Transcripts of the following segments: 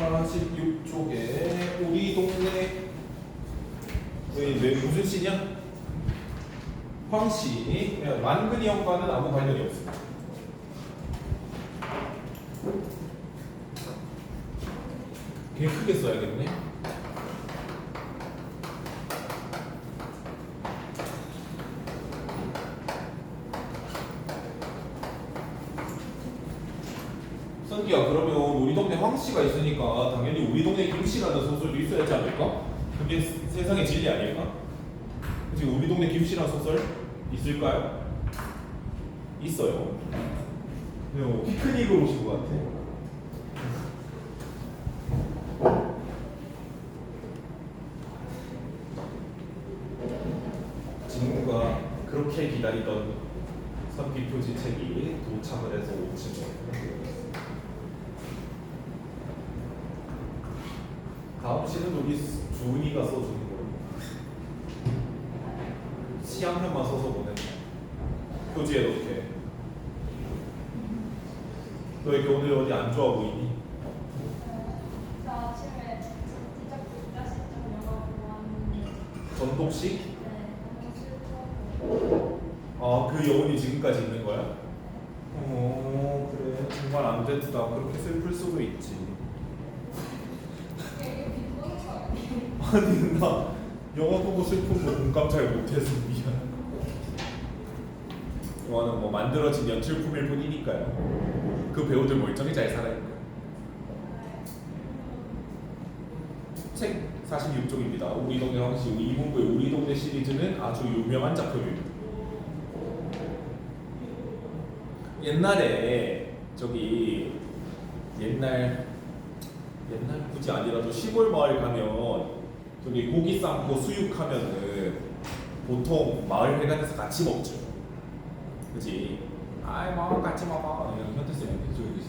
46쪽에 우리 동네 왜 무슨 시냐? 황씨. 만근이 형과는 아무 관련이 없습니다. 개 크게 써야겠네. 선기야, 그러면 우리 동네 황씨가 있으니까 당연히 우리 동네 김씨라는 소설도 있어야지 않을까? 그게 세상의 진리 아닐까? 지금 우리 동네 김씨라는 소설 있을까요? 있어요. 피크닉으로 오신 것 같아. 친구가 그렇게 기다리던 선비 표지책이 도착을 해서 5층에 다음 시는 우리 주은이가 써주는 거예요. 시 한 편만 써서 보내. 표지에 이렇게. 너 이렇게 오늘 어디 안 좋아 보이니? 저 아침에 진짜 국가시점 영화 보고 왔는데 전복시? 네, 너무 슬퍼. 아, 그 여운이 지금까지 있는 거야? 그래. 정말 안 됐다. 그렇게 슬플 수도 있지. 이게 비꼬는 거 아니에요? 아니, 나 영화 보고 슬픈 거 공감 잘 못해서 미안. 영화는 뭐 만들어진 연출품일 뿐이니까요. 그 배우들 멀쩡히 잘 살아있고요. 책 46쪽입니다. 우리 동네 황씨 이문구의 우리 동네 시리즈는 아주 유명한 작품입니다. 옛날에 저기 옛날 굳이 아니라도 시골 마을 가면 저기 고기 삶고 수육하면은 보통 마을 회관에서 같이 먹죠. 그지? 아이 뭐 같이 먹어. 현태 쌤 저기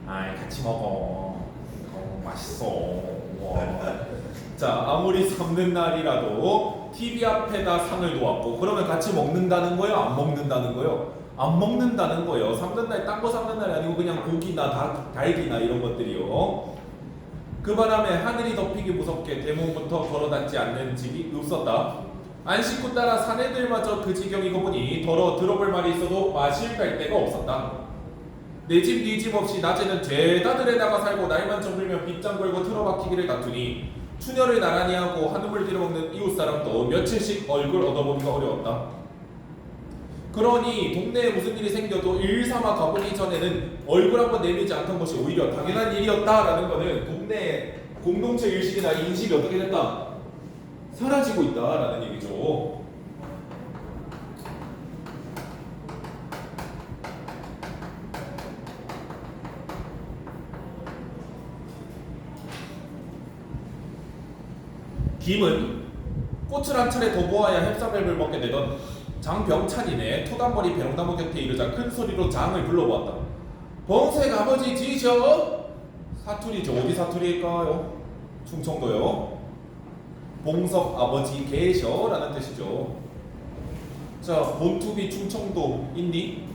아이 같이 먹어. 맛있어. 와. 자, 아무리 삶는 날이라도 TV 앞에다 상을 놓았고 그러면 같이 먹는다는 거예요? 안 먹는다는 거예요? 안 먹는다는 거예요. 삶는 날, 딴 거 삶는 날이 아니고 그냥 고기나 닭이나 이런 것들이요. 그 바람에 하늘이 덮이기 무섭게 대문부터 걸어닿지 않는 집이 없었다. 안 씻고 따라 사내들마저 그 지경이고 보니 더러 들어볼 말이 있어도 마실 갈데가 없었다. 내 집 네 집 없이 낮에는 죄다들에 나가 살고 날만 정들면 빗장 걸고 틀어박히기를 다투니 추녀를 나란히 하고 한우물 들여먹는 이웃사람도 며칠씩 얼굴 얻어보기가 어려웠다. 그러니 동네에 무슨 일이 생겨도 일삼아 가보기 전에는 얼굴 한번 내밀지 않던 것이 오히려 당연한 일이었다라는 것은 동네 공동체 의식이나 인식이 어떻게 된다? 사라지고 있다라는 얘기죠. 김은 꽃을 한 차례 더 보아야 햅쌀밥을 먹게 되던 장병찬이네 토단머리 배롱나무 곁에 이르자 큰 소리로 장을 불러보았다. 봉색 아버지 지셔? 사투리죠. 어디 사투리일까요? 충청도요. 봉석 아버지 계셔라는 뜻이죠. 자, 본투비 충청도 있니?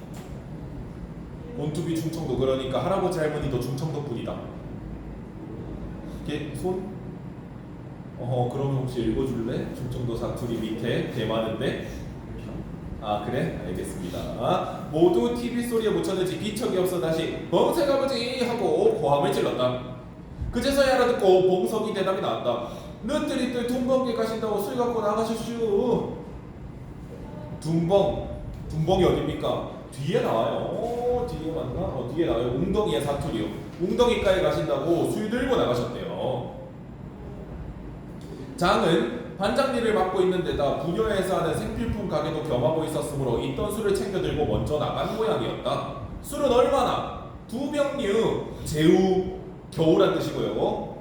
본투비 충청도. 그러니까 할아버지 할머니도 충청도 분이다. 이게 손? 그러면 혹시 읽어줄래? 충청도 사투리 밑에 개 많은데? 아 그래? 알겠습니다. 모두 TV 소리에 묻혀들지 기척이 없어 다시 봉석 아버지 하고 고함을 질렀다. 그제서야 알아듣고 봉석이 대답이 나왔다. 너들이들 둔벙에 가신다고 술 갖고 나가셨슈. 둔벙이 어딥니까? 뒤에 나와요. 뒤에 맞나? 뒤에 나와요. 웅덩이의 사투리요. 웅덩이가에 가신다고 술 들고 나가셨대요. 장은 반장일을 맡고 있는 데다 부녀에서 하는 생필품 가게도 겸하고 있었으므로 있던 술을 챙겨들고 먼저 나간 모양이었다. 술은 얼마나? 2병류, 제우, 겨우란 뜻이고요.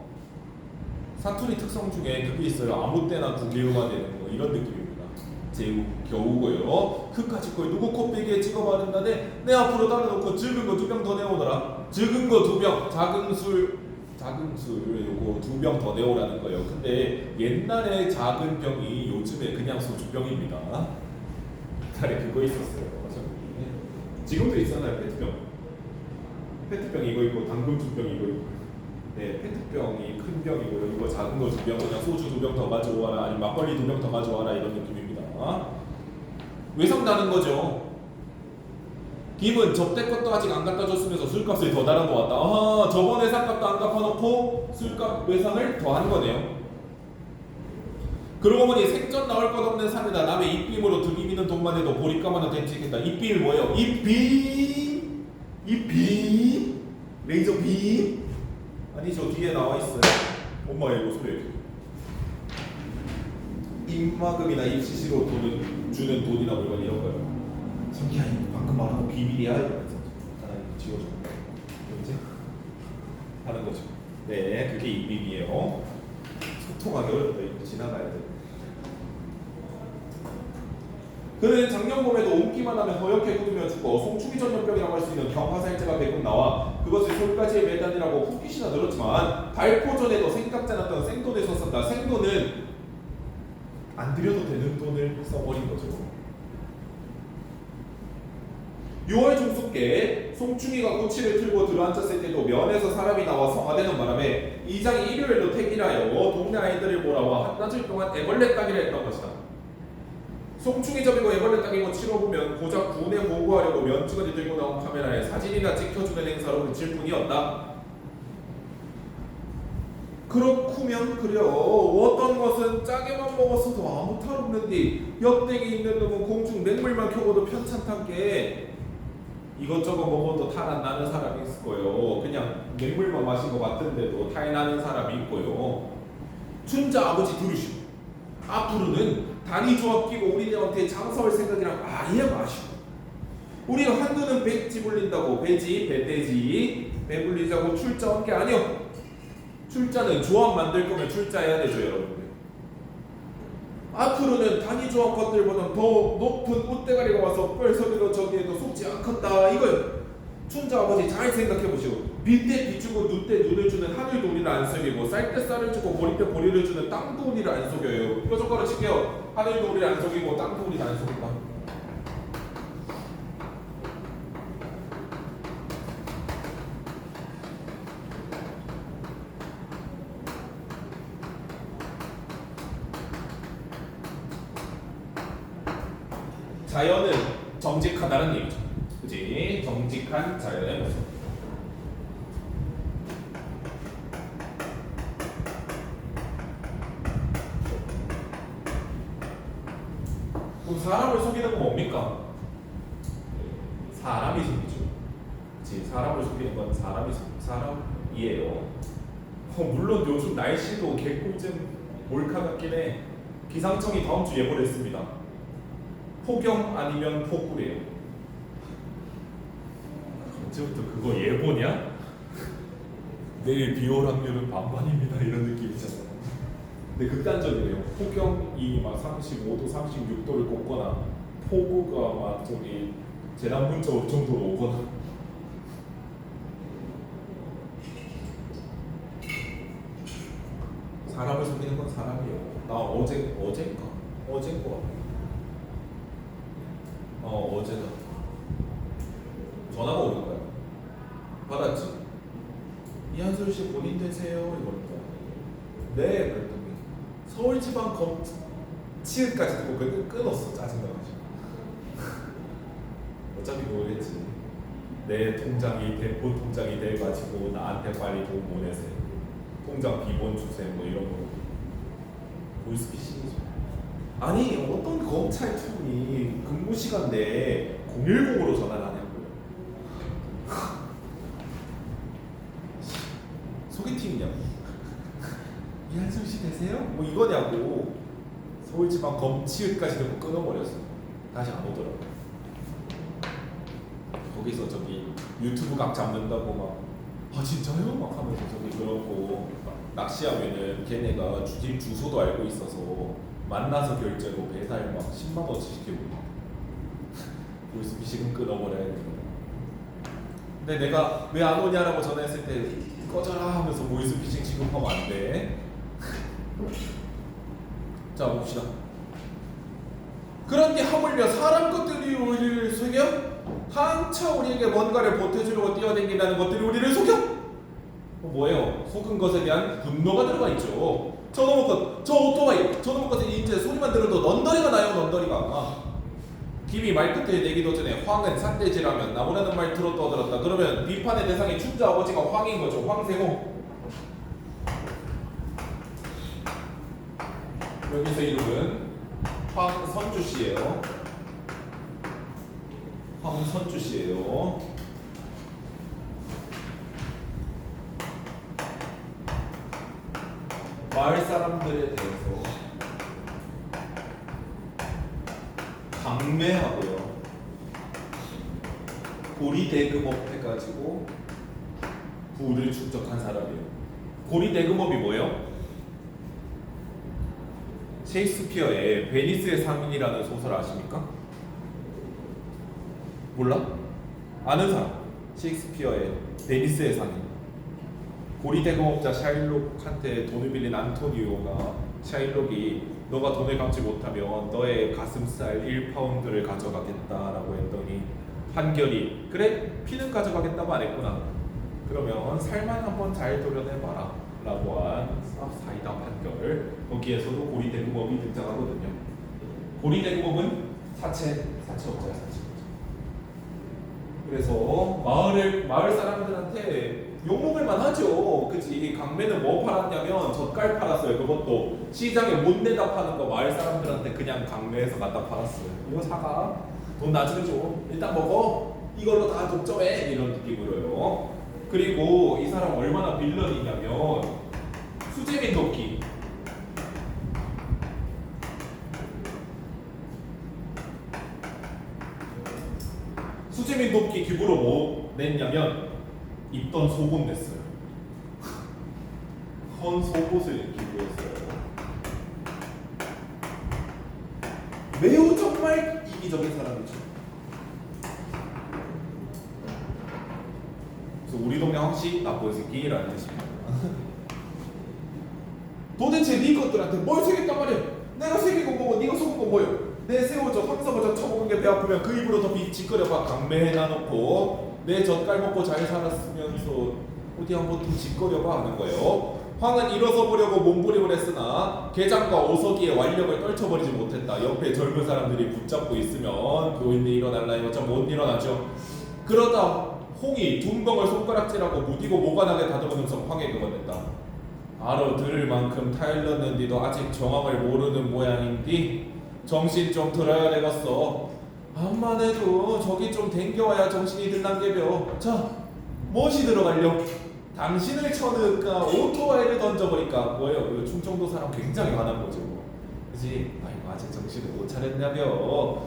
사투리 특성 중에 그게 있어요. 아무 때나 구개우가 되는 거 이런 느낌입니다. 제우, 겨우고요. 그까짓 걸 누구 코빼기에 찍어 바른다네. 내 앞으로 따라놓고 적은 거 2병 더 내오더라. 적은 거 2병, 작은 술 요거 2병 더 내오라는 거예요. 근데 옛날에 작은 병이 요즘에 그냥 소주병입니다. 옛날에 그거 있었어요. 지금도 있잖아요. 페트병 이거 있고 당근 2병 이거 있고. 네, 네, 페트병이 큰 병이고요. 이거 작은 거 2병, 그냥 소주 2병 더 가져와라, 아니면 막걸리 2병 더 가져와라 이런 느낌입니다. 외상 나는 거죠. 김은 접대 것도 아직 안 갖다 줬으면서 술값을 더 달아놓았다. 아, 저번 외상값도 안 갚아놓고 술값 외상을 더 한 거네요. 그러고 보니 생전 나올 것 없는 산에다 남의 입빔으로 들이미는 돈만 해도 보리값 하나 댐찍겠다. 입빔이 뭐예요? 입빔? 입빔? 레이저 빔? 아니죠, 뒤에 나와 있어요. 엄마 이거 소리. 입마금이나 입시시로 돈을 주는 돈이나 물건 이런 거요. 성기야, 이거 방금 말한 거 비밀이야 이러면서 하나 지워줘. 그렇지? 하는 거죠. 네, 그게 입빔이에요. 소통하기 어렵다. 이거 지나가야 돼. 그는 작년 봄에도 옮기만 하면 허옇게 굳으며 죽고 송충이 전염병이라고 할 수 있는 경화살제가 배금 나와 그것을 솔가지에 매단이라고 훅기시나 들었지만 발포 전에도 생각지 않았던 생돈을 썼었다. 생돈은 안 들여도 되는 돈을 써버린 거죠. 6월 중순께 송충이가 꼬치를 틀고 들어앉았을 때도 면에서 사람이 나와 성화되는 바람에 이장이 일요일로 퇴근하여 동네 아이들을 몰아와 한나절 동안 애벌레 따기를 했던 것이다. 송충이 접이고 애벌레 따기고 치러보면 고작 군에 보고하려고 면주가지 들고 나온 카메라에 사진이나 찍혀주는 행사로 그칠 뿐이었다. 그렇구면 그려 어떤 것은 짜게만 먹었어도 아무 탈 없는디 엽대기 있는 놈은 공중 맹물만 켜고도 편찮단게 이것저것 먹어도 탈 안 나는 사람이 있을 거예요. 그냥 맹물만 마신 것 같은데도 탈 나는 사람이 있고요. 춘자 아버지 들으시고 앞으로는 단위 조합 끼고 우리들한테 장사할 생각이랑 아예 마시고 우리가 한두는 백지 불린다고 배지, 배돼지 배불리자고 출자한 게 아니요. 출자는 조합 만들 거면 출자해야 되죠, 여러분들. 앞으로는 단위 조합 것들보다 더 높은 꽃대가리가 와서 뻘석이로 저기에도 속지 않겠다 이거요. 춘자 아버지 잘 생각해 보시고 빈대 비추고 눈대 눈을 주는 하늘도 우리를 안 속이고 쌀 때 쌀을 주고 보리 때 보리를 주는 땅도 우리를 안 속여요. 뾰족거려 칠게요. 하늘도 우리를 안 속이고 땅도 우리를 안 속인다. 자연은 정직하다는 얘기죠. 그치? 정직한 자연의 모습. 그럼 사람을 속이는 건 뭡니까? 사람이 속이죠. 그치? 사람을 속이는 건 사람이에요. 물론 요즘 날씨도 개꿀잼 몰카 같긴 해. 기상청이 다음 주 예보를 했습니다. 폭염 아니면 폭우래요. 언제부터 그거 예보냐? 내일 비올 확률은 반반입니다 이런 느낌이잖아. 근데 극단적이래요. 폭염이 막 35도, 36도를 꽂거나 폭우가 막 저기 재난 문자 올 정도로 오거나. 사람을 속이는 건 사람이에요. 나 어젠가 어제다 전화가 오는 거야. 받았지? 이한솔 씨 본인 되세요? 이러니까 네 그랬더니 서울지방검 치읓까지 듣고 그 끊었어. 짜증나가지고. 어차피 모르겠지. 내 통장이 대본 통장이 돼가지고 나한테 빨리 돈 보내세요. 통장 비번 주세요. 뭐 이런 거 보이스피싱이죠. 아니 어떤 검찰청이 근무 시간 내에 010으로 전화를 하냐고요. 소개팅이냐고. 이한솔 씨 되세요? 뭐 이거냐고. 서울지방 검치읓까지 듣고 끊어버렸어. 다시 안 오더라고. 거기서 저기 유튜브 각 잡는다고 막 아 진짜요? 막 하면서 저기 그러고 낚시하면은 걔네가 집 주소도 알고 있어서 만나서 결제로 배달 막 10만 원씩 시키고 보이스피싱은 끊어버려야 되는 거야. 근데 내가 왜 안 오냐라고 전화했을 때 꺼져라 하면서 보이스피싱 취급하면 안 돼. 자 봅시다. 그런데 하물며 사람 것들이 우리를 속여? 한차 우리에게 뭔가를 보태주려고 뛰어다닌다는 것들이 우리를 속여? 뭐예요? 속은 것에 대한 분노가 들어가 있죠. 저놈의 것, 저 오토바이, 저놈의 것에 이제 소리만 들어도 넌더리가 나요, 넌더리가. 김이 말끝에 내기도 전에 황은 산대지라면 나무라는 말투로 떠들었다. 그러면 비판의 대상이 춘자 아버지가 황인 거죠. 황세홍. 여기서 이름은 황선주 씨예요. 황선주 씨예요. 마을 사람들에 대해서 강매하고요. 고리대금업 해가지고 부를 축적한 사람이에요. 고리대금업이 뭐예요? 셰익스피어의 베니스의 상인이라는 소설 아십니까? 몰라? 아는 사람? 셰익스피어의 베니스의 상인. 고리대금업자 샤일록한테 돈을 빌린 안토니오가 샤일록이 너가 돈을 갚지 못하면 너의 가슴살 1파운드를 가져가겠다라고 했더니 판결이 그래? 피는 가져가겠다고 안 했구나. 그러면 살만 한번 잘 도려내봐라 라고 한 사이다 판결. 거기에서도 고리대금업이 등장하거든요. 고리대금업은 사채업자야. 그래서 마을 사람들한테 욕먹을만 하죠. 그치? 강매는 뭐 팔았냐면 젓갈 팔았어요. 그것도 시장에 못 내다 파는 거 마을 사람들한테 그냥 강매해서 갖다 팔았어요. 이거 사가. 돈 나중에 줘. 일단 먹어. 이걸로 다 독점해. 이런 느낌으로요. 그리고 이 사람 얼마나 빌런이냐면 수재민 돕기. 수재민 돕기 기부로 뭐 냈냐면 입던 속옷 냈어요. 헌 속옷을 기부했어요. 매우 정말 이기적인 사람이죠. 그래서 우리 동네 황씨 나쁜 새끼라는 뜻입니다. 도대체 네 것들한테 뭘 새겼단 말이야? 내가 새기고 뭐고 네가 속은 건 뭐예요? 내 새우젓 황사버젓 쳐먹은 게 배 아프면 그 입으로 더 짓거려봐. 강매해놔놓고 내 젓갈 먹고 잘 살았으면서 어디 한번 좀 짓거려봐 하는 거예요. 황은 일어서 보려고 몸부림을 했으나 계장과 오석이의 완력을 떨쳐버리지 못했다. 옆에 젊은 사람들이 붙잡고 있으면 노인네 일어날라 이거 좀 못 일어나죠. 그러다 홍이 둔벙을 손가락질하고 무디고 모가나게 다듬은 음성 황에게 건넸다. 알아들을 만큼 타일렀는디도 아직 정황을 모르는 모양인디 정신 좀 들어야 되겠어. 암만 해도 저기 좀 댕겨와야 정신이 들란게벼. 자, 무엇이 들어갈려? 당신을 쳐넣을까 오토바이를 던져버릴까? 뭐예요? 그 충청도 사람 굉장히 화난 거죠. 그치? 아이고 아직 정신을 못 차렸냐며.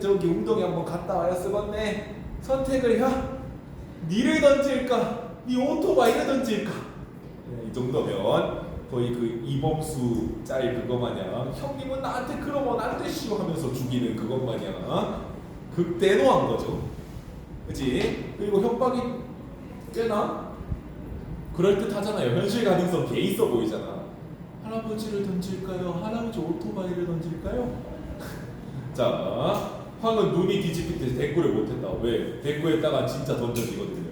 저기 웅덩이 한번 갔다 와야 쓰겄네. 선택을 해. 니를 던질까? 니 오토바이를 던질까? 이 정도면 거의 그 이범수 짤 그거 마냥 형님은 나한테 그러면 안 되시오 하면서 죽이는 그것 마냥 극대노한 거죠. 그치? 그리고 협박이 꽤나 그럴듯하잖아요. 현실 가능성 개 있어 보이잖아. 할아버지를 던질까요? 할아버지 오토바이를 던질까요? 자, 황은 눈이 뒤집힐 때 대꾸를 못했다. 왜? 대꾸했다가 진짜 던져지거든요.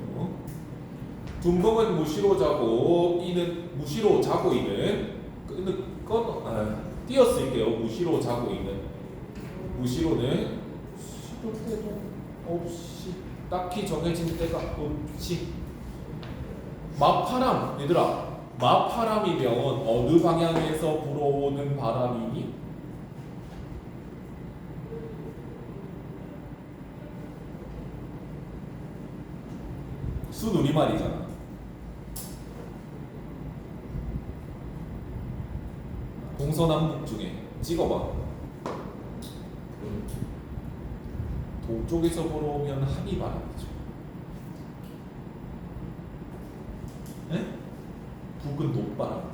둔벙은 무시로 자고 이는 띄어쓸게요. 무시로 자고 있는 무시로는 시도 때도 없이 딱히 정해진 때가 없지. 마파람 얘들아, 마파람이면 어느 방향에서 불어오는 바람이니? 순우리말이잖아. 동서남북 중에 찍어봐. 동쪽에서 불어오면 한이 바람이죠. 네? 북은 높바람.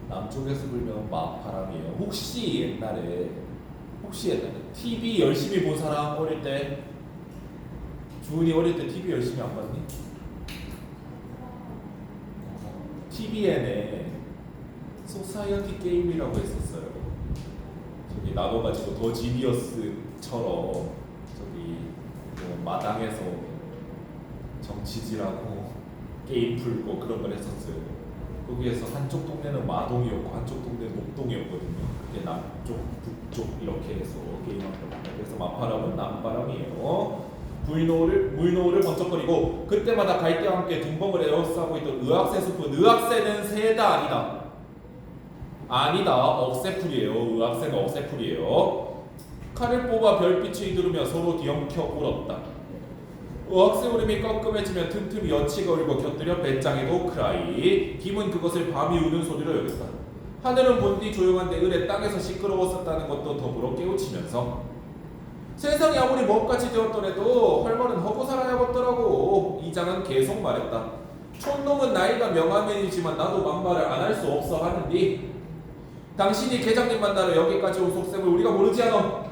남쪽에서 불면 마바람이에요. 혹시 옛날에 TV 열심히 본 사람 어릴 때? 주은이 어릴 때 TV 열심히 안 봤니? TVN에 소사이어티 게임이라고 했었어요. 저기 나눠가지고 더 지니어스처럼 저기 뭐 마당에서 정치질하고 게임 풀고 그런 걸 했었어요. 거기에서 한쪽 동네는 마동이었고 한쪽 동네는 목동이었거든요. 그게 남쪽, 북쪽 이렇게 해서 게임한 겁니다. 그래서 마파람은 남바람이에요. 물노를 번쩍거리고 그때마다 갈대와 함께 둥벙을 에워싸고 있던 의학새 숲은 의학새는 새다 아니다. 아니다. 억새풀이에요. 의학새는 억새풀이에요. 칼을 뽑아 별빛을 두르며 서로 뒤엉켜 울었다. 의학새 울음이 꺾음해지면 틈틈이 여치가 울고 곁들여 배짱에도 크라이. 김은 그것을 밤이 우는 소리로 여겼다. 하늘은 본디 조용한데 을의 땅에서 시끄러웠었다는 것도 더불어 깨우치면서 세상이 아무리 먹같이 되었더라도 헐벌은 허고 살아야겠더라고. 이장은 계속 말했다. 촌놈은 나이가 명함이지만 나도 막말을 안 할 수 없어 하는디. 당신이 계장님 만나러 여기까지 온 속셈을 우리가 모르지 않아.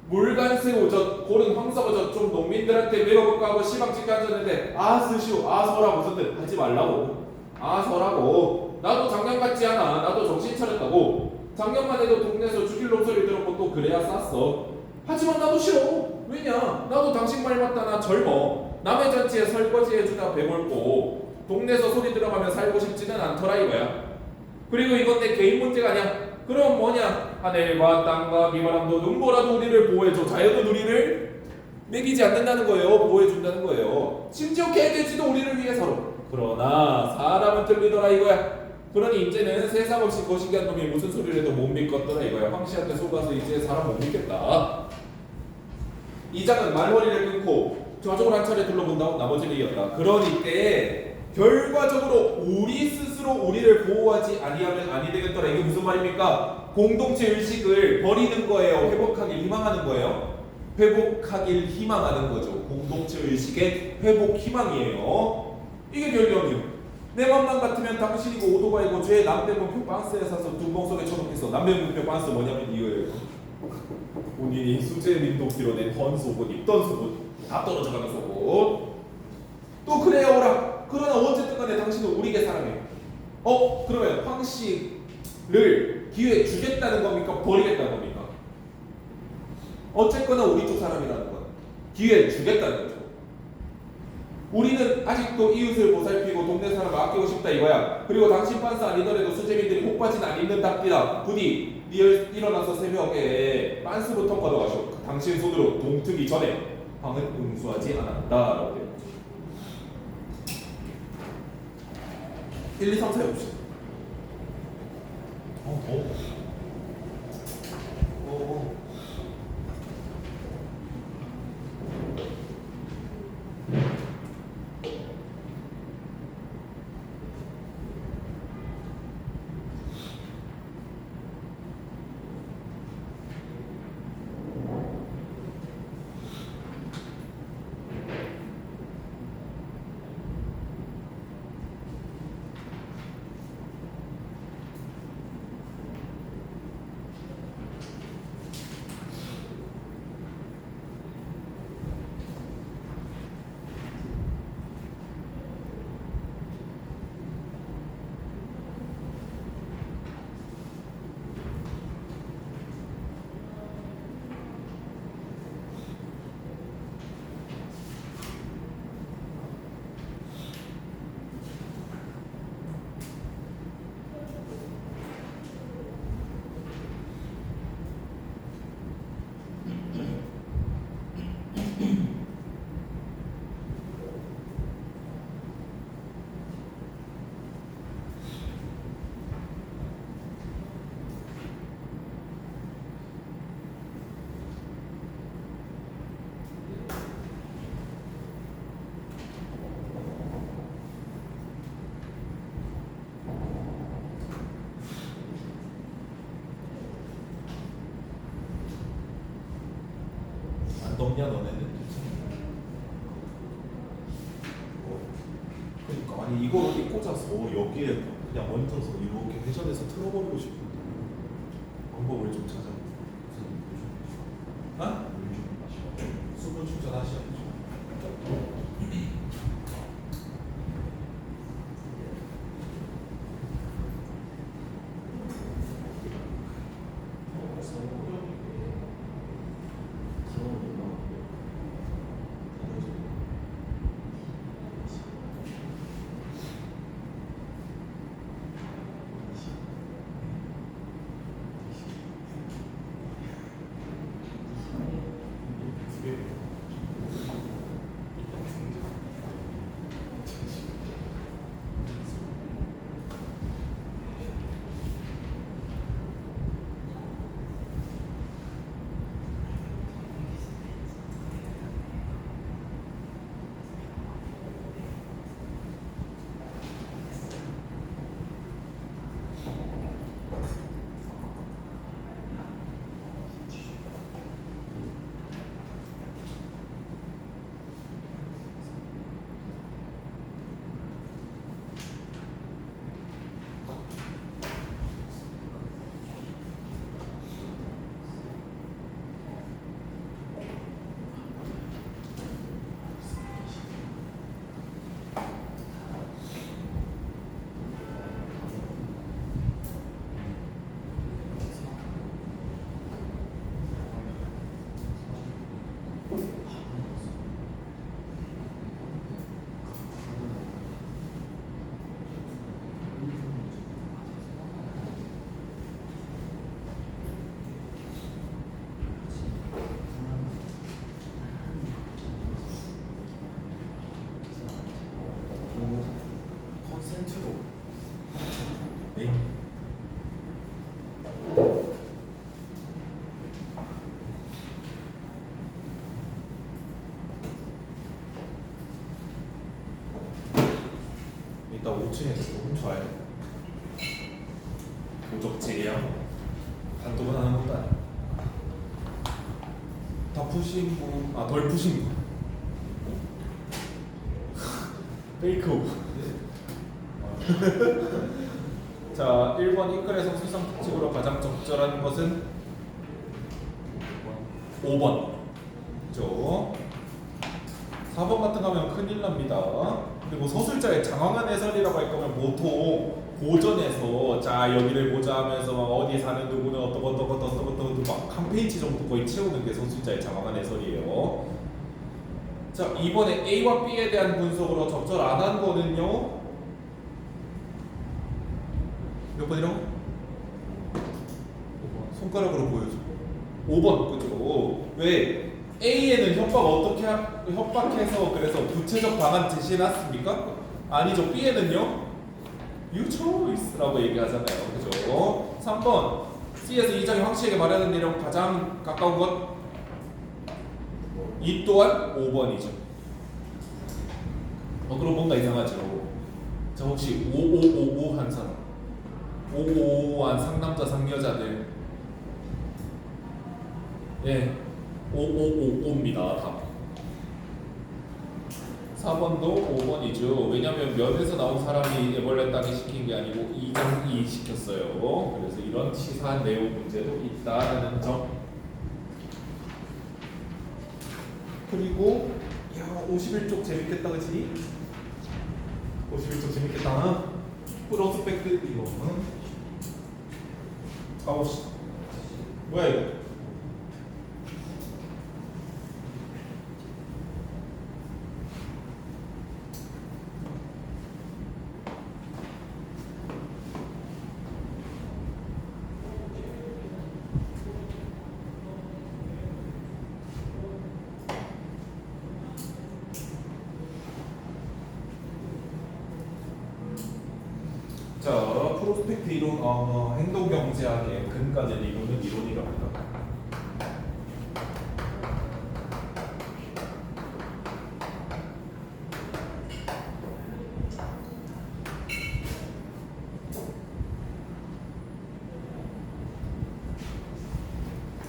물간새 오젓 고른 황석어젓 좀 농민들한테 밀어볼까 하고 시방짓게 앉았는데 아스시오 아서라고 썼듯 하지 말라고. 아서라고. 나도 작년 같지 않아. 나도 정신 차렸다고. 작년만 해도 동네에서 죽일 놈 소리 들었고 또 그래야 쌌어. 하지만 나도 싫어. 왜냐? 나도 당신 말 맞다. 나 젊어. 남의 잔치에 설거지 해주다 배멀고 동네에서 소리 들어가면 살고 싶지는 않더라 이거야. 그리고 이건 내 개인 문제가 아니야. 그럼 뭐냐? 하늘과 땅과 비바람도 눈보라도 우리를 보호해줘. 자연은 우리를 먹이지 않는다는 거예요. 보호해준다는 거예요. 심지어 개돼지도 우리를 위해서로. 그러나 사람은 틀리더라 이거야. 그러니 이제는 세상 없이 거시기한 놈이 무슨 소리를 해도 못 믿겠더라 이거야. 황씨한테 속아서 이제 사람 못 믿겠다. 이장은 말머리를 끊고 좌쪽을 한 차례 둘러본다고 나머지를 이었다. 그러니 때 결과적으로 우리 스스로 우리를 보호하지 아니하면 아니 되겠더라. 이게 무슨 말입니까? 공동체 의식을 버리는 거예요. 회복하길 희망하는 거예요. 회복하길 희망하는 거죠. 공동체 의식의 회복 희망이에요. 이게 결론이에요. 내 맘만 같으면 당신이고 오토바이고 죄 남대문표 반스에 사서 둔봉 속에 쳐놓겠어. 남대문표 반스 뭐냐면 이거예요. 본인이 수제 민독기로 낸 헌속옷, 입던 속옷, 다 떨어져가는 속옷. 또 그래요 오라. 그러나 어쨌든 간에 당신은 우리게 사람이에요. 그러면 황씨를 기회 주겠다는 겁니까? 버리겠다는 겁니까? 어쨌거나 우리 쪽 사람이라는 건 기회 주겠다는 거죠. 우리는 아직도 이웃을 보살피고 동네 사람을 아끼고 싶다 이거야. 그리고 당신 반스 아니더라도 수재민들이 목바지는 안 입는답니다. 부디 일어나서 새벽에 반스부터 걷어가시오. 당신 손으로 동트기 전에 황은 응수하지 않았다라고 돼요. 1, 2, 3, 4 해봅시다. 넘냐 너네는? 그러니까 아니 이거 어디 꽂아서 여기에 그냥 얹어서 이렇게 회전해서 틀어버리고 싶은데 방법을 좀 찾아. 수분 충전하시죠. 이따 5층에서 또 훔쳐와야 돼. 도적질이야. 한두 번 하는 것도 아니야. 다 푸신 분, 덜 푸신 분. 페이크 오브. 자, 1번 인글에서 수상 특집으로 가장 적절한 것은 5번. 그죠? 4번 같은 거 하면 큰일 납니다. 그리고 서술자의 장황한 해설이라고 할 거면 보통 고전에서 자 여기를 보자 하면서 막 어디 사는 누구는 어떤 막 한 페이지 정도 거의 채우는 게 서술자의 장황한 해설이에요. 자, 이번에 A와 B에 대한 분석으로 적절 안 한 거는요. 몇 번이라고? 5번. 손가락으로 보여줘. 5번 그죠? 왜? A에는 협박해서 그래서 구체적 방안 제시해놨습니까? 아니죠. B에는요? You choice라고 얘기하잖아요. 그죠? 3번 C에서 2장이 확실하게 말하는 내용 가장 가까운 것 이 또한 5번이죠. 그럼 뭔가 이상하죠. 자, 혹시 5555 한 사람 5555한 상남자 상여자들 예 5555입니다. 답 4번도 5번이죠. 왜냐면 면에서 나온 사람이 애벌레 땅에 시킨 게 아니고 이장이 시켰어요. 그래서 이런 치사한 내용 문제도 있다는 점. 그리고 야 51쪽 재밌겠다 그치? 51쪽 재밌겠다. 프로스펙트 이거 가봅시다. 뭐야 이거? 자, 프로스펙트 이론, 행동경제학의 근간을 이루는 이론이라고 합니다.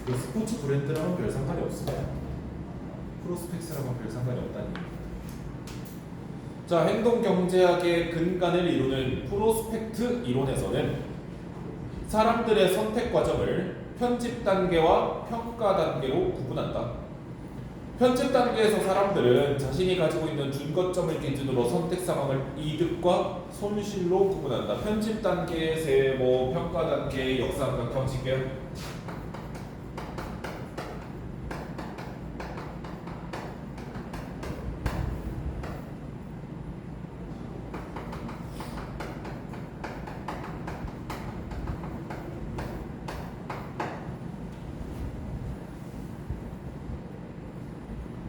그 스포츠 브랜드랑은 별 상관이 없습니다. 프로스펙스랑은 별 상관이 없다니. 자, 행동경제학의 근간을 이루는 프로스펙트 이론에서는 사람들의 선택 과정을 편집 단계와 평가 단계로 구분한다. 편집 단계에서 사람들은 자신이 가지고 있는 준거점을 기준으로 선택 상황을 이득과 손실로 구분한다. 편집 단계, 세모, 평가 단계, 역삼각 형식이요.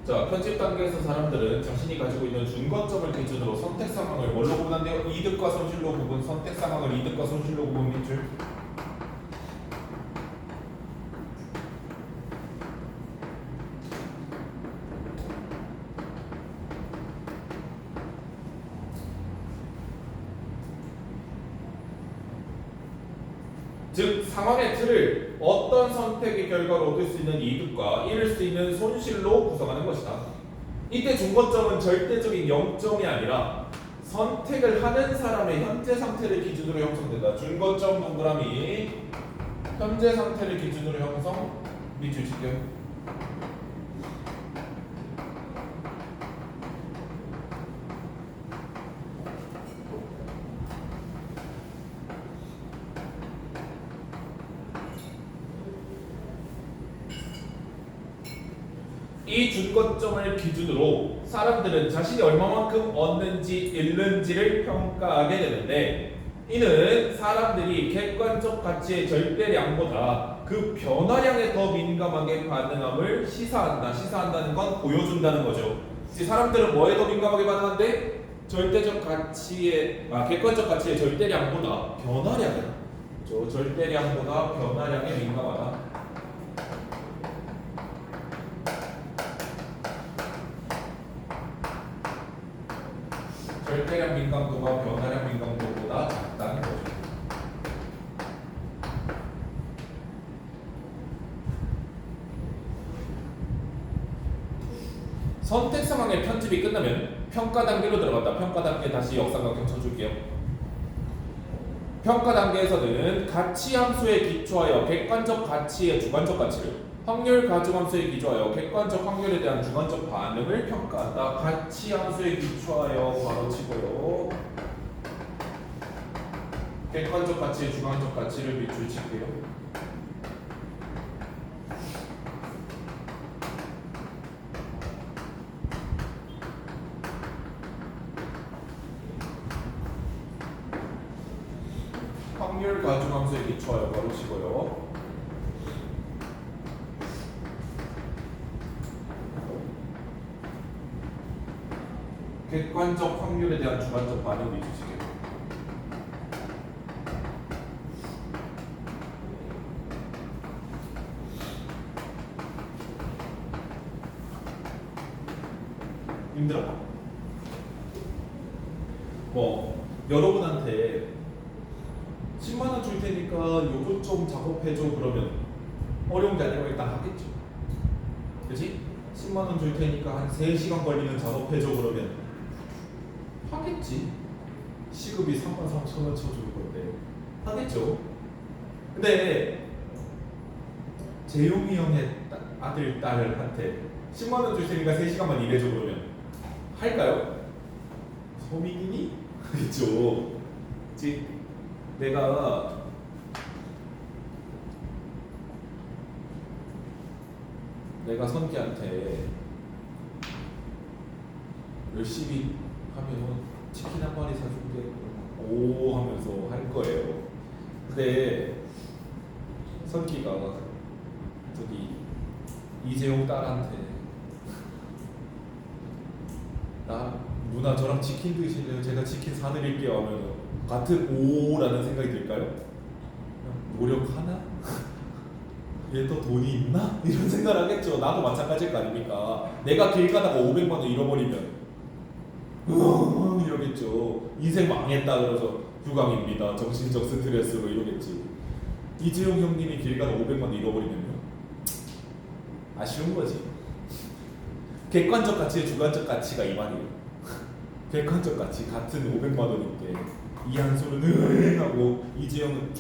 자, 편집 단계에서 사람들은 자신이 가지고 있는 준거점을 기준으로 선택 상황을 뭘로 구분한대요? 이득과 손실로 구분. 선택 상황을 이득과 손실로 구분 밑줄. 즉 상황의 틀을 어떤 선택의 결과로 얻을 수 있는 이득과 잃을 수 있는 손실로 구성하는 것이다. 이때 준거점은 절대적인 0점이 아니라 선택을 하는 사람의 현재 상태를 기준으로 형성된다. 준거점 동그라미 현재 상태를 기준으로 형성 밑줄 칠게요. 이 준거점을 기준으로 사람들은 자신이 얼마만큼 얻는지 잃는지를 평가하게 되는데 이는 사람들이 객관적 가치의 절대량보다 그 변화량에 더 민감하게 반응함을 시사한다. 시사한다는 건 보여준다는 거죠. 사람들은 뭐에 더 민감하게 반응한대? 절대적 가치의 객관적 가치의 절대량보다 변화량에 절대량보다 변화량에 민감하다. 절대량 상대량 민감도가 변화량 민감도보다 작다는 거죠. 선택 상황의 편집이 끝나면 평가 단계로 들어간다. 평가 단계 다시 역삼각형 쳐줄게요. 평가 단계에서는 가치 함수에 기초하여 객관적 가치의 주관적 가치를, 확률 가중 함수에 기초하여 객관적 확률에 대한 주관적 반응을 평가한다. 가치 함수에 기초하여 바로 치고요. 객관적 가치의 주관적 가치를 밑줄 칠게요. 확률 가중 함수에 기초하여 바로 치고요. 객관적 확률에 대한 주관적 반응을 밑줄치게요. 힘들어. 뭐 여러분한테 10만 원 줄 테니까 요것 좀 작업해줘 그러면 어려운 게 아니라 일단 하겠죠. 그치? 10만 원 줄 테니까 한 3시간 걸리는 작업해줘 그러면 하겠지. 시급이 33,000원 쳐줄 건데 하겠죠. 근데 재용이 형의 아들 딸한테 10만 원 줄 테니까 3시간만 일해줘 그러면 할까요? 서민이니? 하겠죠. 그치? 내가 선기한테 열심히 하면 치킨 한 마리 사줄게 오 하면서 할 거예요. 근데 선기가 저기 이재용 딸한테 나 누나 저랑 치킨 드실래요? 제가 치킨 사드릴게요 하면 같은 오라는 생각이 들까요? 노력하나? 얘 또 돈이 있나? 이런 생각을 하겠죠. 나도 마찬가지일 거 아닙니까? 내가 길 가다가 500만 원 잃어버리면 이러겠죠. 인생 망했다 그러서 유강입니다. 정신적 스트레스로 이러겠지. 이재용 형님이 길 가다 500만 원 잃어버리면요? 아쉬운 거지. 객관적 가치의 주관적 가치가 이 말이에요. 객관적 가치 같은 500만 원인데 이한수는 하고 이재용은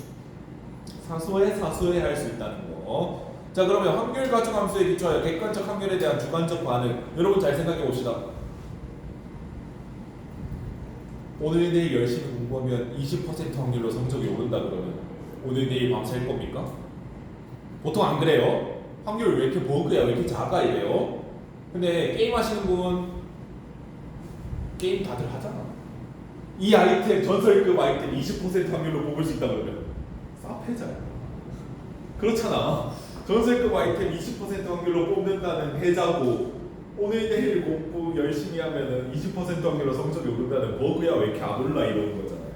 사소해 할 수 있다는 거. 자 그러면 확률 가중 함수에 기초하여 객관적 확률에 대한 주관적 반응. 여러분 잘 생각해 봅시다. 오늘 내일 열심히 공부하면 20% 확률로 성적이 오른다 그러면 오늘 내일 밤샐 겁니까? 보통 안 그래요. 확률 왜 이렇게 버그야 왜 이렇게 작아 이래요. 근데 게임 하시는 분 게임 다들 하잖아. 이 아이템 전설급 아이템 20% 확률로 뽑을 수 있다 그러면 싸패자야. 그렇잖아. 전설급 아이템 20% 확률로 뽑는다는 패자고 오늘 내일 공부 열심히 하면은 20% 확률로 성적이 오른다는 버그야 왜 이렇게 안 올라 이러는 거잖아요.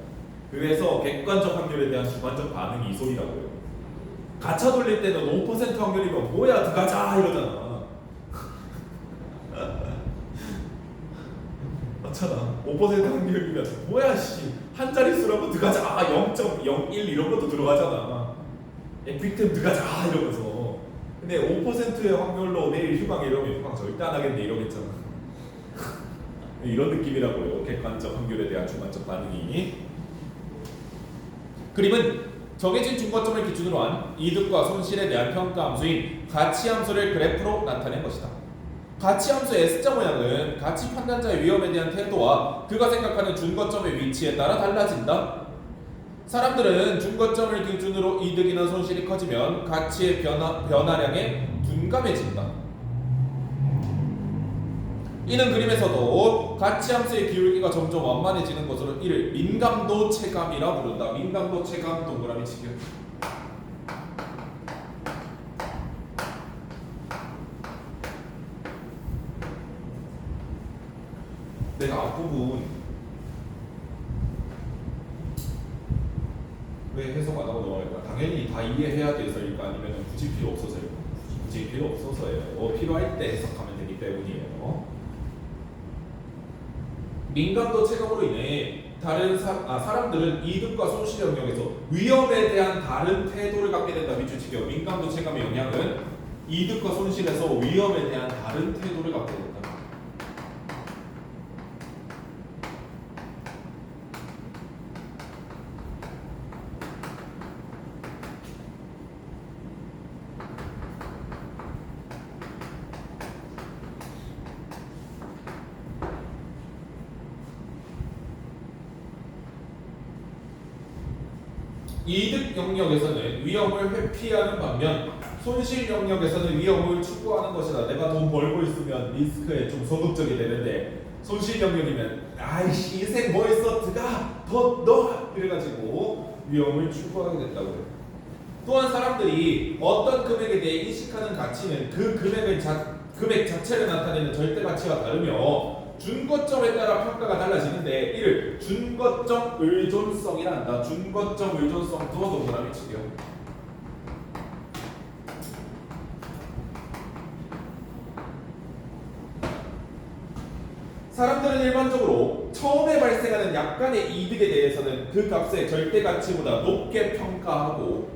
그래서 객관적 확률에 대한 주관적 반응이 이 소리라고요. 가차 돌릴 때는 5% 확률이면 뭐야 들어가자 이러잖아. 맞잖아. 5% 확률이면 뭐야 씨 한 자릿수라고 들어가자 0.01 이런 것도 들어가잖아. 에픽템 들어가자 이러면서. 근데 5%의 확률로 내일 휴강 이러면 휴강 절대 안 하겠네 이러겠잖아. 이런 느낌이라고요. 객관적 확률에 대한 주관적 반응이. 그림은 정해진 중과점을 기준으로 한 이득과 손실에 대한 평가 함수인 가치 함수를 그래프로 나타낸 것이다. 가치 함수의 S자 모양은 가치 판단자의 위험에 대한 태도와 그가 생각하는 중거점의 위치에 따라 달라진다. 사람들은 중거점을 기준으로 이득이나 손실이 커지면 가치의 변화량에 둔감해진다. 이는 그림에서도 가치 함수의 기울기가 점점 완만해지는 것으로 이를 민감도 체감이라 부른다. 민감도 체감 동그라미 치기. 내가 앞부분 왜 해석 안 하고 넘어갈까? 당연히 다 이해해야 돼서일까? 아니면 굳이 필요 없어서일까? 굳이 필요 없어서예요. 필요할 때 해석하면 되기 때문이에요. 민감도 체감으로 인해 사람들은 이득과 손실 영역에서 위험에 대한 다른 태도를 갖게 된다. 밑줄 치기요. 민감도 체감의 영향은 이득과 손실에서 위험에 대한 다른 태도를 갖게 된다. 이득 영역에서는 위험을 회피하는 반면 손실 영역에서는 위험을 추구하는 것이다. 내가 돈 벌고 있으면 리스크에 좀 소극적이 되는데 손실 영역이면 아이씨 인생 뭐 있어 드가 더 넣어 이래가지고 위험을 추구하게 된다고요. 또한 사람들이 어떤 금액에 대해 인식하는 가치는 그 금액 자체를 나타내는 절대 가치와 다르며 준거점에 따라 평가가 달라지는데 이를 준거점 의존성이라 한다. 준거점 의존성도 동그라미 치기요. 사람들은 일반적으로 처음에 발생하는 약간의 이득에 대해서는 그 값의 절대 가치보다 높게 평가하고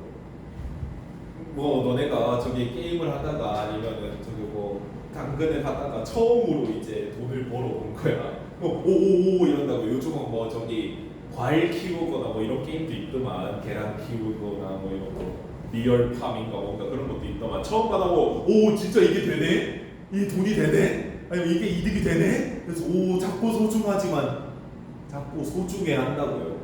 뭐 너네가 저기 게임을 하다가 아니면은 저기 뭐 당근을 하다가 처음으로 이제 돈을 벌어온 거야. 오오오 이런다고. 요즘은 뭐 저기 과일 키우거나 뭐 이런 게임도 있더만. 계란 키우거나 뭐 이런 거 리얼 팜인가 뭔가 그런 것도 있더만. 처음 받아보고 오 진짜 이게 되네? 이게 돈이 되네? 아니면 이게 이득이 되네? 그래서 오 작고 소중하지만 작고 소중해 한다고요.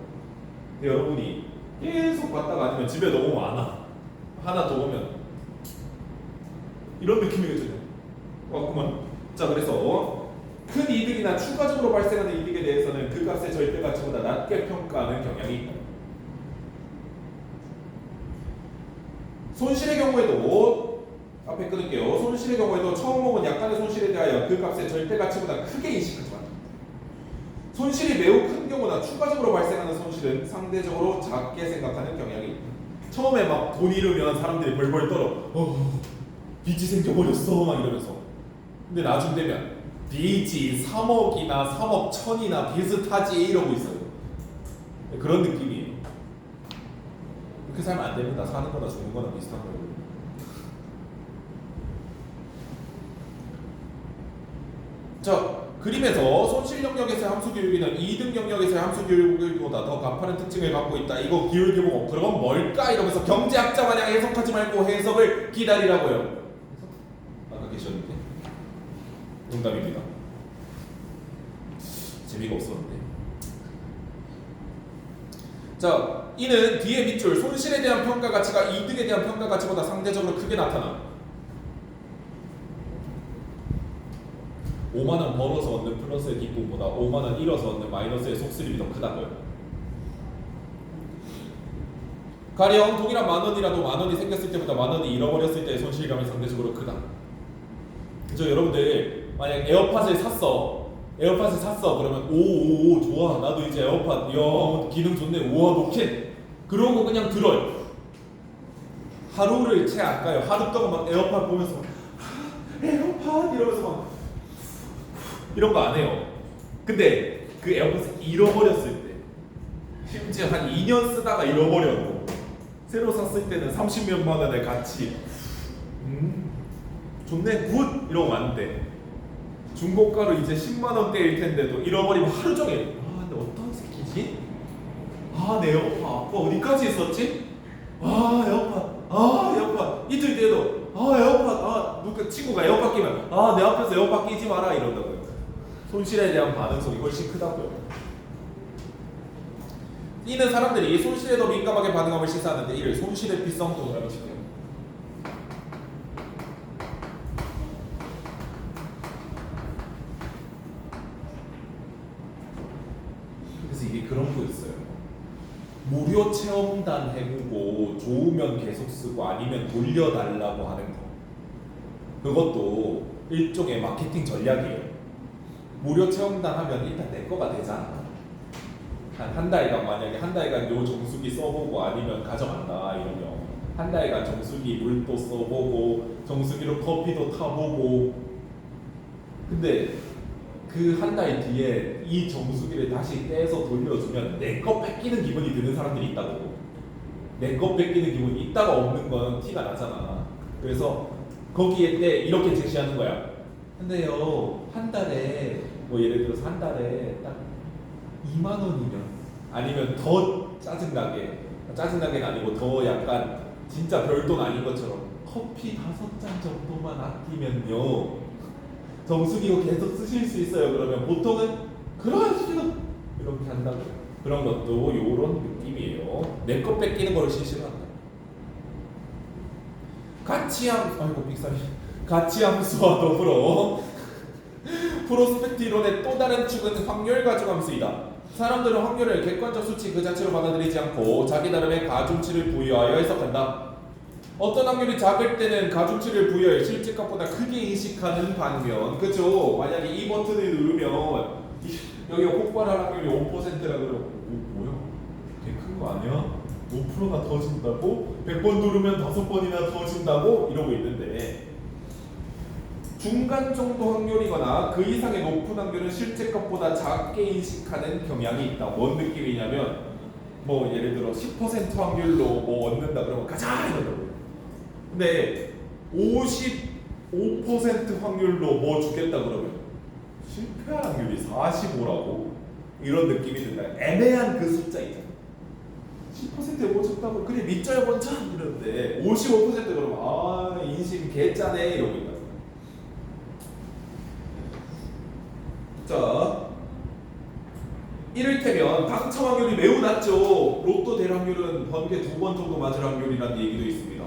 근데 여러분이 계속 받다가 아니면 집에 너무 많아. 하나 더 오면 이런 느낌이거든요. 왔구만. 자, 그래서 큰 이득이나 추가적으로 발생하는 이득에 대해서는 그 값의 절대 가치보다 낮게 평가하는 경향이 있다. 손실의 경우에도 앞에 끊을게요. 손실의 경우에도 처음 먹은 약간의 손실에 대하여 그 값의 절대 가치보다 크게 인식하지만 손실이 매우 큰 경우나 추가적으로 발생하는 손실은 상대적으로 작게 생각하는 경향이 있다. 처음에 막 돈 잃으면 사람들이 벌벌 떨어. 빚이 생겨버렸어 막 이러면서. 근데 나중 되면 빚이 3억이나 3억 천이나 비슷하지 이러고 있어요. 그런 느낌이에요. 그렇게 살면 안 됩니다. 사는 거나 죽는 거나 비슷한 거예요. 자, 그림에서 손실 영역에서의 함수 기울기는 이득 영역에서의 함수 기울기보다 더 가파른 특징을 갖고 있다. 이거 기울기보고 그럼 뭘까? 이러면서 경제학자 마냥 해석하지 말고 해석을 기다리라고요. 아까 계셨는데 농담입니다. 재미가 없었는데. 자, 이는 뒤에 밑줄 손실에 대한 평가 가치가 이득에 대한 평가 가치보다 상대적으로 크게 나타나. 5만원 벌어서 얻는 플러스의 기쁨보다 5만원 잃어서 얻는 마이너스의 속쓰림이 더 크다고요. 가령 동일한 만원이라도 만원이 생겼을 때보다 만원이 잃어버렸을 때의 손실감이 상대적으로 크다. 그죠? 여러분들 만약 에어팟을 샀어 그러면 오오오 좋아 나도 이제 에어팟 야 기능 좋네 우와 노캔 그러고 그냥 들어요. 하루를 채 안 가요. 하루 동안 막 에어팟 보면서 에어팟 이러면서 막 이런 거 안 해요. 근데 그 에어팟을 잃어버렸을 때 심지어 한 2년 쓰다가 잃어버렸고 새로 샀을 때는 30몇만 원의 가치 좋네 굿 이러고 왔는데 중고가로 이제 10만 원대일 텐데도 잃어버리면 하루 종일 근데 어떤 새끼지? 내 에어팟 아까 어디까지 있었지? 에어팟 이틀 뒤에도 에어팟 누가 친구가 에어팟 끼면 내 앞에서 에어팟 끼지 마라 이런다고요. 손실에 대한 반응성이 훨씬 크다고요. 이는 사람들이 손실에 더 민감하게 반응함을 시사하는데 이를 손실의 비성도라고 하시네요. 그래서 이게 그런 거 있어요. 무료 체험단 해보고 좋으면 계속 쓰고 아니면 돌려달라고 하는 거. 그것도 일종의 마케팅 전략이에요. 무료 체험단 하면 일단 내 거가 되잖아. 한 달간 만약에 한 달간 요 정수기 써보고 아니면 가져간다 이러면 한 달간 정수기 물도 써보고 정수기로 커피도 타보고 근데 그 한 달 뒤에 이 정수기를 다시 떼서 돌려주면 내 거 뺏기는 기분이 드는 사람들이 있다고. 내 거 뺏기는 기분이 있다가 없는 건 티가 나잖아. 그래서 거기에 때 이렇게 제시하는 거야. 근데요, 한 달에 뭐 예를 들어서 한 달에 딱 2만 원이면 아니면 더 짜증나게는 아니고 더 약간 진짜 별돈 아닌 것처럼 커피 5잔 정도만 아끼면요 정수기로 계속 쓰실 수 있어요. 그러면 보통은 그러시죠 이렇게 한다고. 그런 것도 요런 느낌이에요. 내 것 뺏기는 거를 실시한다. 가치함수와 더불어 프로스펙트 이론의 또 다른 축은 확률 가중함수이다. 사람들은 확률을 객관적 수치 그 자체로 받아들이지 않고 자기 나름의 가중치를 부여하여 해석한다. 어떤 확률이 작을 때는 가중치를 부여해 실제값보다 크게 인식하는 반면, 그죠? 만약에 이 버튼을 누르면 여기가 폭발할 확률이 5%라 그러면 뭐야? 되게 큰 거 아니야? 5%나 더 준다고? 100번 누르면 5번이나 더 준다고? 이러고 있는데 중간 정도 확률이거나 그 이상의 높은 확률은 실제값보다 작게 인식하는 경향이 있다. 뭔 느낌이냐면 뭐 예를 들어 10% 확률로 뭐 얻는다 그러면 가자 이러더라고요. 근데 55% 확률로 뭐 주겠다 그러면 실패할 확률이 45라고? 이런 느낌이 든다. 애매한 그 숫자 있잖아. 10%에 뭐 줬다고 그래 믿져야 먼저 이러는데 55% 그러면 아 인심 개짜네 이러고 있다. 자, 이를테면 당첨 확률이 매우 낮죠. 로또 될 확률은 번개 2번 정도 맞을 확률이라는 얘기도 있습니다.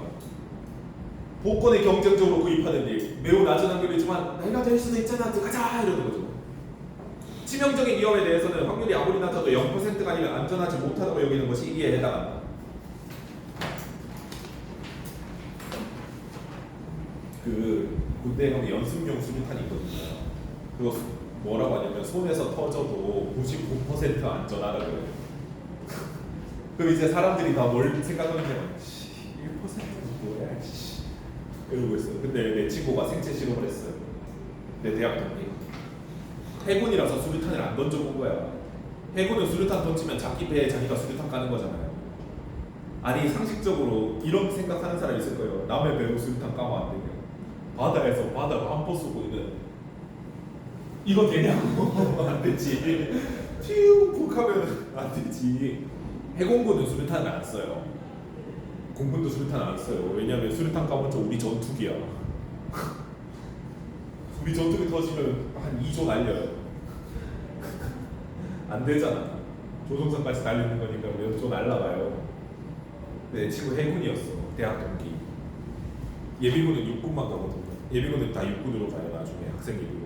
복권에 경쟁적으로 구입하는 일 매우 낮은 확률이지만 내가 될 수도 있잖아 가자 이러는 거죠. 치명적인 위험에 대해서는 확률이 아무리 낮아도 0%가 아니면 안전하지 못하다고 여기는 것이 이에 해당한다. 그 군대에 가면 연습용 수류탄이 있거든요. 그거 뭐라고 하냐면 손에서 터져도 99% 안전하다 그래요. 그럼 이제 사람들이 다 뭘 생각하냐면 1%는 뭐야 이러고 있어요. 근데 내 친구가 생체 실험을 했어요. 내 대학 동기. 해군이라서 수류탄을 안 던져본 거야. 해군은 수류탄 던지면 자기 배에 자기가 수류탄 까는 거잖아요. 아니 상식적으로 이런 생각하는 사람이 있을 거예요. 남의 배로 수류탄 까면 안 되냐. 바다에서 바다로 한포 쏘고 있는 이거 되냐고. 안 되지. 퓨 푹 하면 안 되지. 해공군은 수류탄을 안 써요. 공군도 수류탄 안 써요. 왜냐면 수류탄 까봤자 우리 전투기야. 우리 전투기 터지면 한 2조 날려요. 안 되잖아. 조종선까지 날리는 거니까 몇 조 날라가요. 내 친구 해군이었어. 대학 동기. 예비군은 육군만 가거든요. 예비군은 다 육군으로 가요. 나중에 학생 예비군.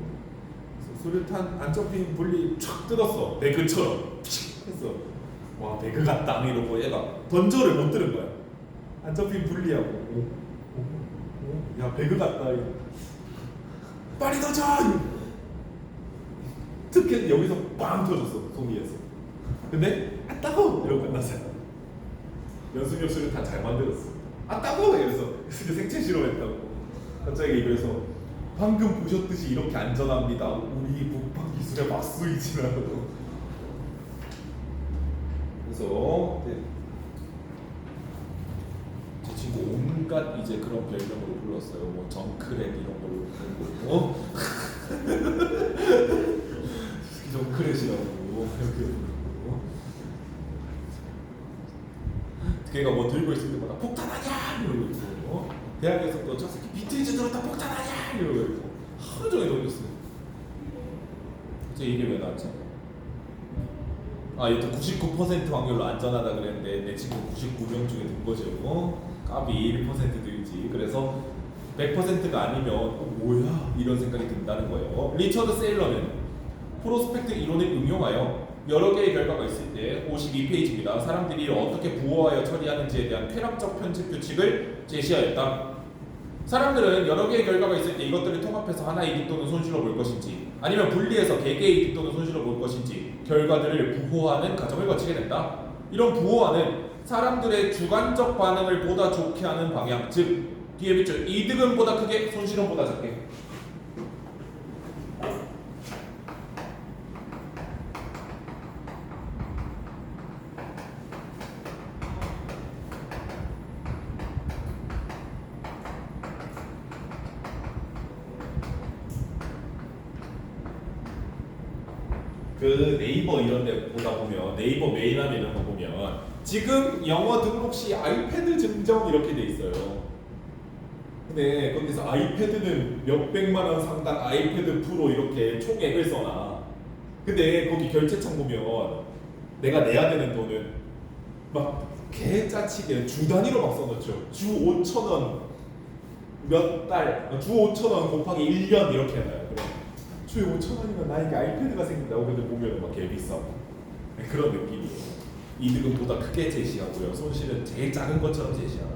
수류탄 안전핀 분리 촥 뜯었어. 배그처럼 했어. 와 배그 같다 이러고 얘가 던져를 못 들은 거야. 안전핀 분리하고 야 배그 같다 이거. 빨리 던져! 특히 여기서 빵 터졌어 송이에서. 근데 아 따가워 이러고 끝났어요. 연습용 수류탄 잘 만들었어. 아 따가워 이래서 생체 실험했다고. 갑자기 그래서 방금 보셨듯이 이렇게 안전합니다. 우리 북방 기술의 박수이지라고. 그래서 제 친구 온갖 이제 그런 별명으로 불렀어요. 뭐 정크랩 이런 걸로 부르고, 정크랩이라고 이렇게 부르고. 걔가 뭐 들고 있을 때마다 폭탄하냐 이러고 있고, 대학에서 저 새끼 비트위즈 들었다 폭탄하냐 이러고 있고 하루 종일 돌렸어요. 이게 왜 나왔지? 여튼 99% 확률로 안전하다 그랬는데 내 친구 99명 중에 든 거죠. 까비 1% 들지. 그래서 100%가 아니면 뭐야 이런 생각이 든다는 거예요. 리처드 세일러는 프로스펙트 이론을 응용하여 여러 개의 결과가 있을 때 52페이지입니다. 사람들이 이를 어떻게 부호하여 처리하는지에 대한 쾌락적 편집 규칙을 제시하였다. 사람들은 여러 개의 결과가 있을 때 이것들을 통합해서 하나의 이득 또는 손실로 볼 것인지 아니면 분리해서 개개의 이득 또는 손실로 볼 것인지 결과들을 부호하는 과정을 거치게 된다. 이런 부호화는 사람들의 주관적 반응을 보다 좋게 하는 방향, 즉 뒤에 밑줄 이득은 보다 크게 손실은 보다 작게 그 네이버 이런 데 보다 보면 네이버 메일함 이런 거 보면 지금 영어 등록 시 아이패드 증정 이렇게 돼 있어요. 근데 거기서 아이패드는 몇백만 원 상당 아이패드 프로 이렇게 총액을 써놔. 근데 거기 결제창 보면 내가 내야 되는 돈은 막 개짜치게 주 단위로 막 써놓죠. 주 5,000원 몇 달, 주 5,000원 곱하기 1년 이렇게 해놔요. 그럼 주에 5,000원이면 나에게 아이패드가 생긴다고. 근데 보면 막 개비싸고 그런 느낌이에요. 이득은 보다 크게 제시하고요. 손실은 제일 작은 것처럼 제시하는.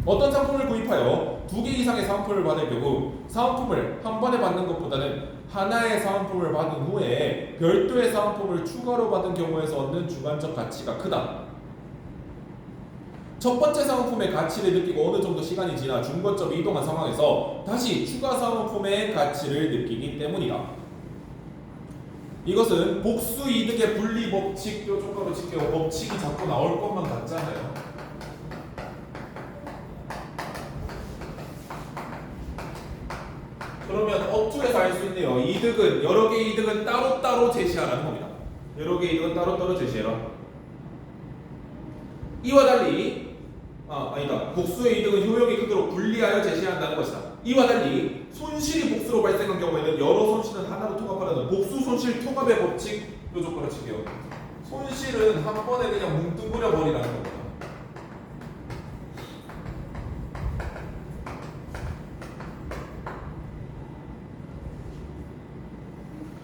어떤 상품을 구입하여 2개 이상의 사은품을 받을 경우 사은품을 한 번에 받는 것보다는 하나의 사은품을 받은 후에 별도의 사은품을 추가로 받은 경우에서 얻는 주관적 가치가 크다. 첫 번째 사은품의 가치를 느끼고 어느 정도 시간이 지나 중고점이 이동한 상황에서 다시 추가 사은품의 가치를 느끼기 때문이다. 이것은 복수 이득의 분리 법칙, 뾰족하게 칠게요. 법칙이 자꾸 나올 것만 같잖아요. 그러면 어투에서 알 수 있네요. 이득은 여러 개의 이득은 따로따로 제시하라는 겁니다. 여러 개의 이득은 따로따로 제시해라. 이와 달리 아니다. 복수의 이득은 효용이 크도록 분리하여 제시한다는 것이다. 이와 달리 손실이 복수로 발생한 경우에는 여러 손실은 하나로 통합하려는 복수 손실 통합의 법칙 뾰족하게 칠게요. 손실은 한 번에 그냥 뭉뚱그려 버리라는 겁니다.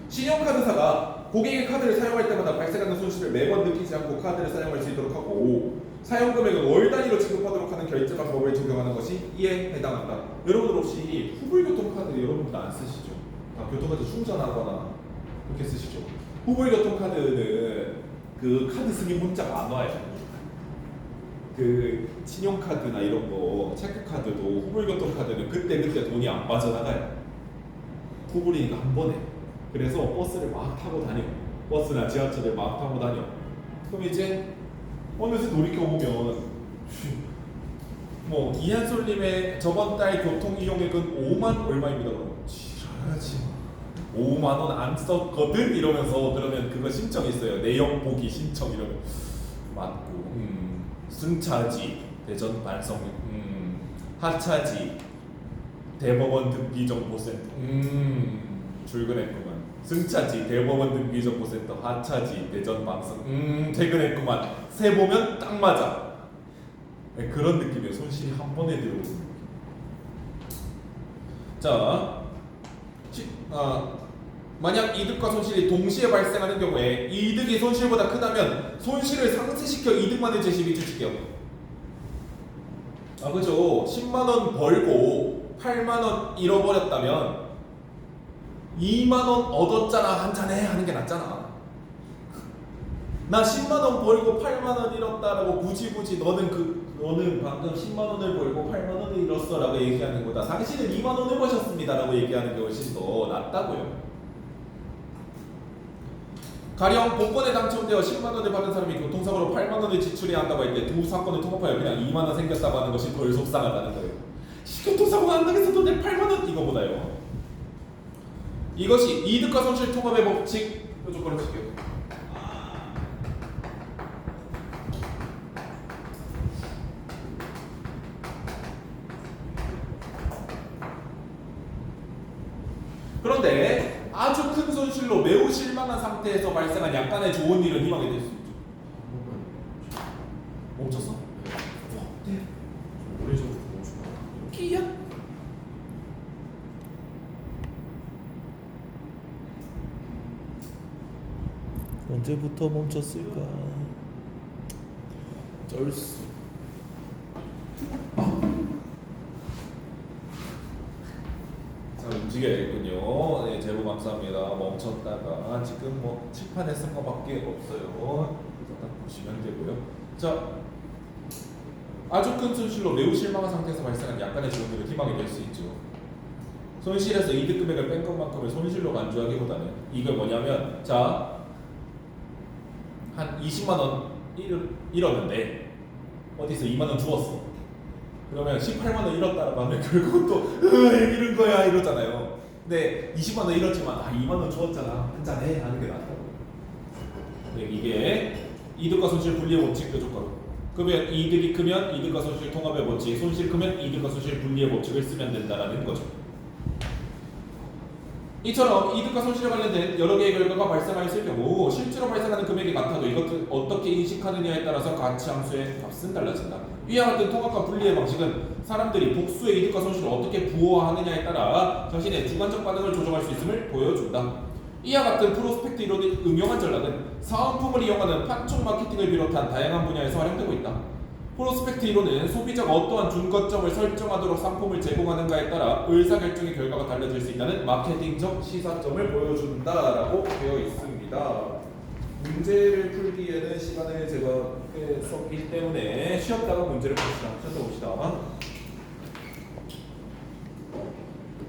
신용카드사가 고객의 카드를 사용할 때마다 발생하는 손실을 매번 느끼지 않고 카드를 사용할 수 있도록 하고 사용 금액은 월 단위로 지급하도록 하는 결제 방법을 적용하는 것이 이에 해당한다. 여러분들 혹시 후불교통카드 여러분들 안 쓰시죠? 교통카드 충전하거나 그렇게 쓰시죠? 후불교통카드는 그 카드 승인 문자가 안 와요. 그 신용카드나 이런 거 체크카드도 후불교통카드는 그때 돈이 안 빠져나가요. 후불이니까 한 번에. 그래서 버스를 막 타고 다녀. 버스나 지하철을 막 타고 다녀. 그럼 이제 어느새 돌이켜보면 뭐 이한솔님의 저번 달 교통 이용액은 5만 얼마입니다. 그럼 지랄하지 마. 5만 원 안 썼거든 이러면서 그러면 그거 신청했어요. 내역 보기 신청 이러면 맞고 승차지 대전 반성 하차지 대법원 등기정보센터 출근했구만. 승차지 대법원 등기정보센터 하차지 대전 방송 퇴근했구만. 세 보면 딱 맞아. 네, 그런 느낌이에요. 손실이 한 번에 들어오는 느낌. 자, 만약 이득과 손실이 동시에 발생하는 경우에 이득이 손실보다 크다면 손실을 상쇄시켜 이득만을 제시 비춰줄게요. 그죠? 10만원 벌고 8만원 잃어버렸다면 2만원 얻었잖아 한잔해 하는 게 낫잖아. 나 10만원 벌고 8만원 잃었다라고 굳이 너는 방금 10만원을 벌고 8만원을 잃었어 라고 얘기하는 거다. 당신은 2만원을 버셨습니다 라고 얘기하는 게 훨씬 더 낫다고요. 가령 복권에 당첨되어 10만원을 받은 사람이 교통사고로 8만원을 지출해야 한다고 할 때 두 사건을 통합하여 그냥 2만원 생겼다고 하는 것이 덜 속상하다는 거예요. 교통사고가 안 나겠어 내 8만원 이거보다요. 이것이 이득과 손실 통합의 법칙 뾰족하게 칠게요. 그런데 아주 큰 손실로 매우 실망한 상태에서 발생한 약간의 좋은 일은 희망이 될 수 있죠. 멈췄어? 네. 오래 좀 멈추고. 끼야. 언제부터 멈췄을까? 쩔수. 자, 움직여야겠군요. 네, 제보 감사합니다. 멈췄다가 지금 뭐 칠판에 쓴 거밖에 없어요. 딱 보시면 되고요. 자, 아주 큰 손실로 매우 실망한 상태에서 발생한 약간의 좋은 일은 희망이 될 수 있죠. 손실에서 이득 금액을 뺀 것만큼을 손실로 간주하기보다는 이게 뭐냐면 자, 한 20만 원 잃었는데 어디서 2만 원 주었어. 그러면 18만 원 잃었다라고 하면 결국은 또 잃은 거야 이러잖아요. 근데 20만 원 잃었지만 2만 원 주었잖아. 한잔 해 하는 게 낫다고. 네, 이게 이득과 손실 분리의 법칙 조건. 그러면 이득이 크면 이득과 손실 통합의 법칙, 손실 크면 이득과 손실 분리의 법칙을 쓰면 된다라는 거죠. 이처럼 이득과 손실에 관련된 여러 개의 결과가 발생하였을 경우 실제로 발생하는 금액이 같아도 이것을 어떻게 인식하느냐에 따라서 가치 함수의 값은 달라진다. 이와 같은 통합과 분리의 방식은 사람들이 복수의 이득과 손실을 어떻게 부호하느냐에 따라 자신의 주관적 반응을 조정할 수 있음을 보여준다. 이와 같은 프로스펙트 이론의 응용한 전략은 사은품을 이용하는 판촉 마케팅을 비롯한 다양한 분야에서 활용되고 있다. 프로스펙트 이론은 소비자가 어떠한 준거점을 설정하도록 상품을 제공하는가에 따라 의사결정의 결과가 달라질 수 있다는 마케팅적 시사점을 보여준다라고 되어 있습니다. 문제를 풀기에는 시간을 제가 꽤 썼기 때문에 쉬었다가 문제를 봅시다.